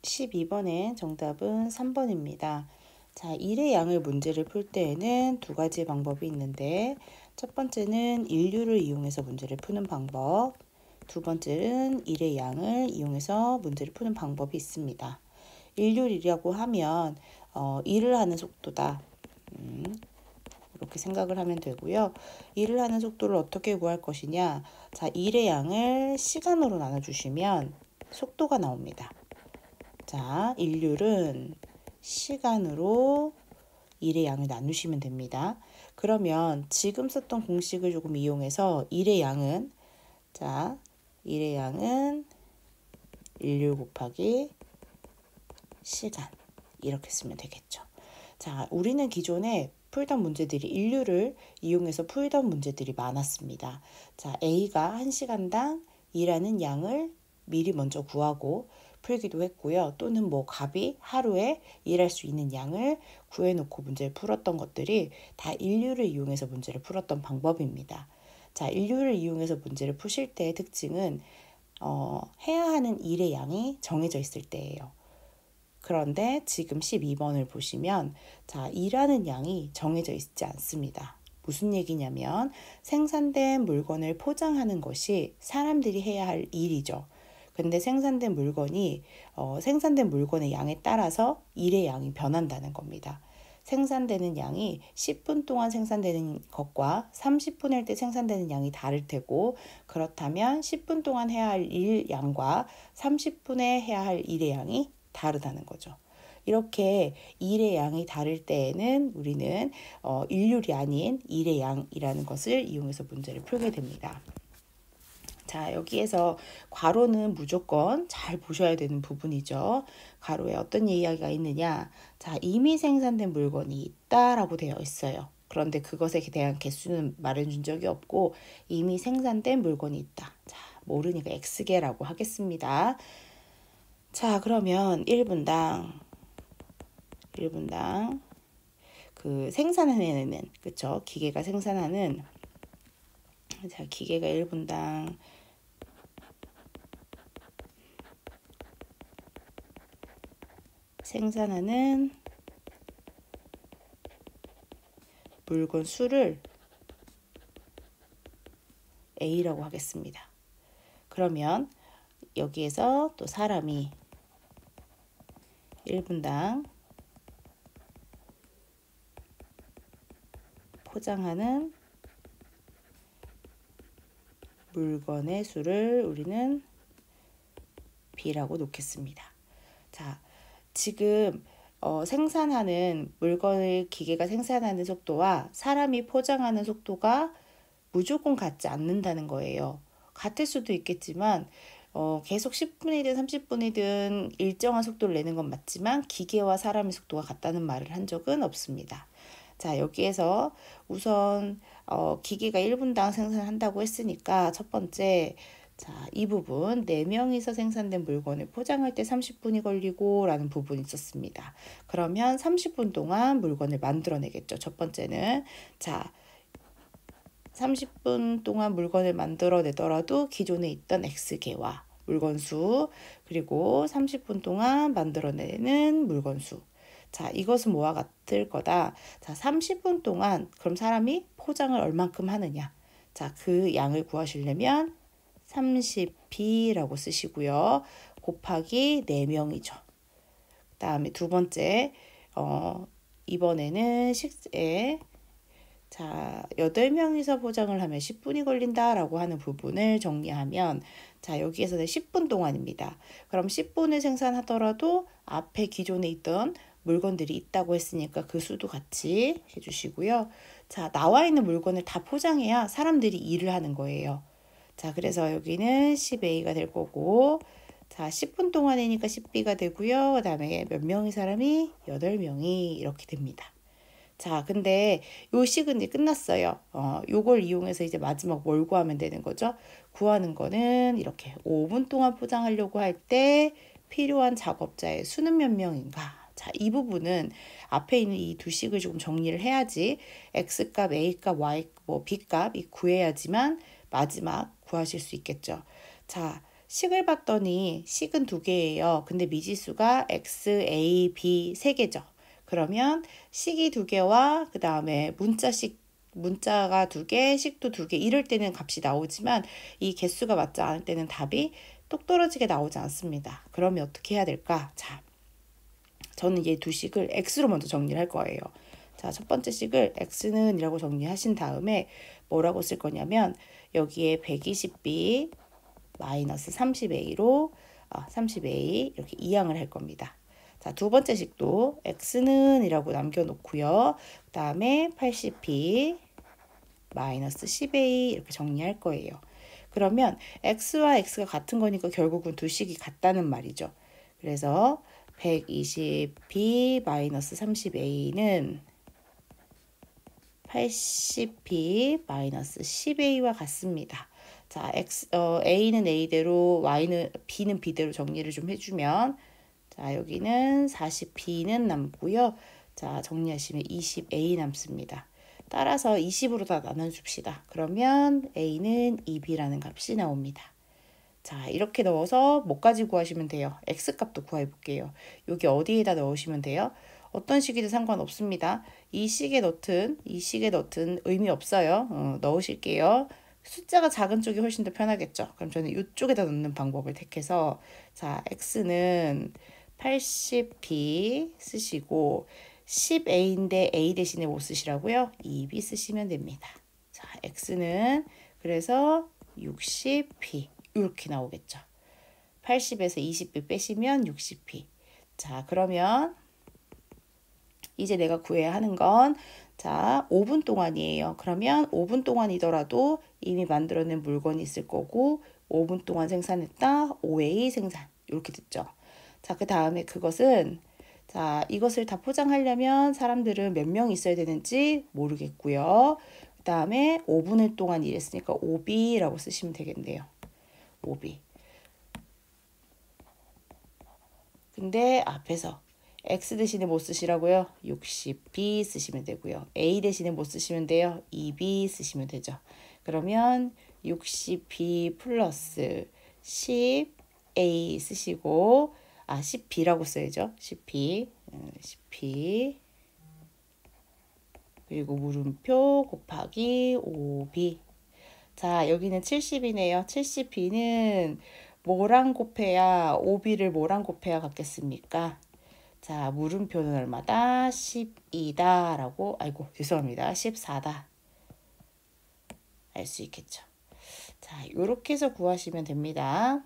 12번의 정답은 3번입니다. 자, 일의 양을 문제를 풀 때에는 두 가지 방법이 있는데 첫 번째는 인류를 이용해서 문제를 푸는 방법, 두 번째는 일의 양을 이용해서 문제를 푸는 방법이 있습니다. 인류이라고 하면 일을 하는 속도다. 이렇게 생각을 하면 되고요. 일을 하는 속도를 어떻게 구할 것이냐? 자, 일의 양을 시간으로 나눠주시면 속도가 나옵니다. 자, 인류는 시간으로 일의 양을 나누시면 됩니다. 그러면 지금 썼던 공식을 조금 이용해서 일의 양은 인류 곱하기 시간 이렇게 쓰면 되겠죠. 자, 우리는 기존에 풀던 문제들이 인류를 이용해서 풀던 문제들이 많았습니다. 자, A가 1시간당 일하는 양을 미리 먼저 구하고 풀기도 했고요. 또는 갑이 하루에 일할 수 있는 양을 구해놓고 문제를 풀었던 것들이 다 인류를 이용해서 문제를 풀었던 방법입니다. 자, 인류를 이용해서 문제를 푸실 때의 특징은 해야 하는 일의 양이 정해져 있을 때예요. 그런데 지금 12번을 보시면 일하는 양이 정해져 있지 않습니다. 무슨 얘기냐면 생산된 물건을 포장하는 것이 사람들이 해야 할 일이죠. 근데 생산된 물건의 양에 따라서 일의 양이 변한다는 겁니다. 생산되는 양이 10분 동안 생산되는 것과 30분일 때 생산되는 양이 다를 테고, 그렇다면 10분 동안 해야 할 일 양과 30분에 해야 할 일의 양이 다르다는 거죠. 이렇게 일의 양이 다를 때에는 우리는 일률이 아닌 일의 양이라는 것을 이용해서 문제를 풀게 됩니다. 자, 여기에서 괄호는 무조건 잘 보셔야 되는 부분이죠. 괄호에 어떤 이야기가 있느냐. 자, 이미 생산된 물건이 있다라고 되어 있어요. 그런데 그것에 대한 개수는 말해준 적이 없고 이미 생산된 물건이 있다. 자, 모르니까 X개라고 하겠습니다. 자, 그러면 1분당 그 생산해내는, 그쵸? 기계가 생산하는, 자, 기계가 1분당 생산하는 물건 수를 A라고 하겠습니다. 그러면 여기에서 또 사람이 1분당 포장하는 물건의 수를 우리는 B라고 놓겠습니다. 자, 지금 생산하는 물건을 기계가 생산하는 속도와 사람이 포장하는 속도가 무조건 같지 않는다는 거예요. 같을 수도 있겠지만 계속 10분이든 30분이든 일정한 속도를 내는 건 맞지만 기계와 사람의 속도가 같다는 말을 한 적은 없습니다. 자, 여기에서 우선 기계가 1분당 생산한다고 했으니까 첫 번째, 자, 이 부분 4명이서 생산된 물건을 포장할 때 30분이 걸리고 라는 부분이 있었습니다. 그러면 30분 동안 물건을 만들어내겠죠. 첫 번째는. 자, 30분 동안 물건을 만들어내더라도 기존에 있던 X개와 물건수, 그리고 30분 동안 만들어내는 물건수. 자, 이것은 뭐와 같을 거다. 자, 30분 동안 그럼 사람이 포장을 얼만큼 하느냐. 자, 그 양을 구하시려면 30B라고 쓰시고요. 곱하기 4명이죠. 그 다음에 두 번째, 이번에는 식에 자, 8명이서 포장을 하면 10분이 걸린다라고 하는 부분을 정리하면, 자, 여기에서는 10분 동안입니다. 그럼 10분을 생산하더라도 앞에 기존에 있던 물건들이 있다고 했으니까 그 수도 같이 해주시고요. 자, 나와 있는 물건을 다 포장해야 사람들이 일을 하는 거예요. 자, 그래서 여기는 10A가 될 거고, 자, 10분 동안이니까 10B가 되고요. 그 다음에 몇 명의 사람이? 8명이 이렇게 됩니다. 자, 근데 요 식은 이제 끝났어요. 요걸 이용해서 이제 마지막 뭘 구하면 되는 거죠? 구하는 거는 이렇게 5분 동안 포장하려고 할 때 필요한 작업자의 수는 몇 명인가? 자, 이 부분은 앞에 있는 이 두 식을 조금 정리를 해야지 X값, A값, Y, B값 구해야지만 마지막 구하실 수 있겠죠. 자, 식을 봤더니 식은 두 개예요. 근데 미지수가 x, a, b 세 개죠. 그러면 식이 두 개와 그 다음에 문자가 두 개, 식도 두 개 이럴 때는 값이 나오지만 이 개수가 맞지 않을 때는 답이 똑 떨어지게 나오지 않습니다. 그러면 어떻게 해야 될까? 자, 저는 얘 두 식을 x로 먼저 정리를 할 거예요. 자, 첫 번째 식을 x는 이라고 정리하신 다음에 뭐라고 쓸 거냐면 여기에 120b 마이너스 30a로 30a 이렇게 이항을 할 겁니다. 자, 두 번째 식도 x는 이라고 남겨놓고요. 그 다음에 80p 마이너스 10a 이렇게 정리할 거예요. 그러면 x와 x가 같은 거니까 결국은 두 식이 같다는 말이죠. 그래서 120p 마이너스 30a는 80p 마이너스 10a와 같습니다. 자, a는 a대로 b는 b대로 정리를 좀 해주면 자, 여기는 40p는 남고요. 자, 정리하시면 20a 남습니다. 따라서 20으로 다 나눠줍시다. 그러면 a는 2b라는 값이 나옵니다. 자, 이렇게 넣어서 뭐까지 구하시면 돼요? x값도 구해볼게요. 여기 어디에다 넣으시면 돼요? 어떤 식이든 상관없습니다. 이 식에 넣든 의미 없어요. 넣으실게요. 숫자가 작은 쪽이 훨씬 더 편하겠죠. 그럼 저는 이쪽에다 넣는 방법을 택해서 자, x는 80p 쓰시고 10a인데 a 대신에 뭐 쓰시라고요? 2b 쓰시면 됩니다. 자, x는 그래서 60p 이렇게 나오겠죠. 80에서 20p 빼시면 60p. 자, 그러면 이제 내가 구해야 하는 건 자, 5분 동안이에요. 그러면 5분 동안이더라도 이미 만들어낸 물건이 있을 거고 5분 동안 생산했다. 5A 생산. 이렇게 됐죠. 자, 그 다음에 그것은 자, 이것을 다 포장하려면 사람들은 몇 명 있어야 되는지 모르겠고요. 그 다음에 5분을 동안 일했으니까 5B라고 쓰시면 되겠네요. 5B. 근데 앞에서 x 대신에 뭐 쓰시라고요? 60b 쓰시면 되고요. a 대신에 뭐 쓰시면 돼요? 2b 쓰시면 되죠. 그러면 60b 플러스 10a 쓰시고 10b라고 써야죠. 10b 10b 그리고 물음표 곱하기 5b. 자, 여기는 70이네요. 70b는 뭐랑 곱해야 5b를 뭐랑 곱해야 같겠습니까? 자, 물음표는 얼마다? 12다 라고 아이고 죄송합니다. 14다 알 수 있겠죠. 자, 요렇게 해서 구하시면 됩니다.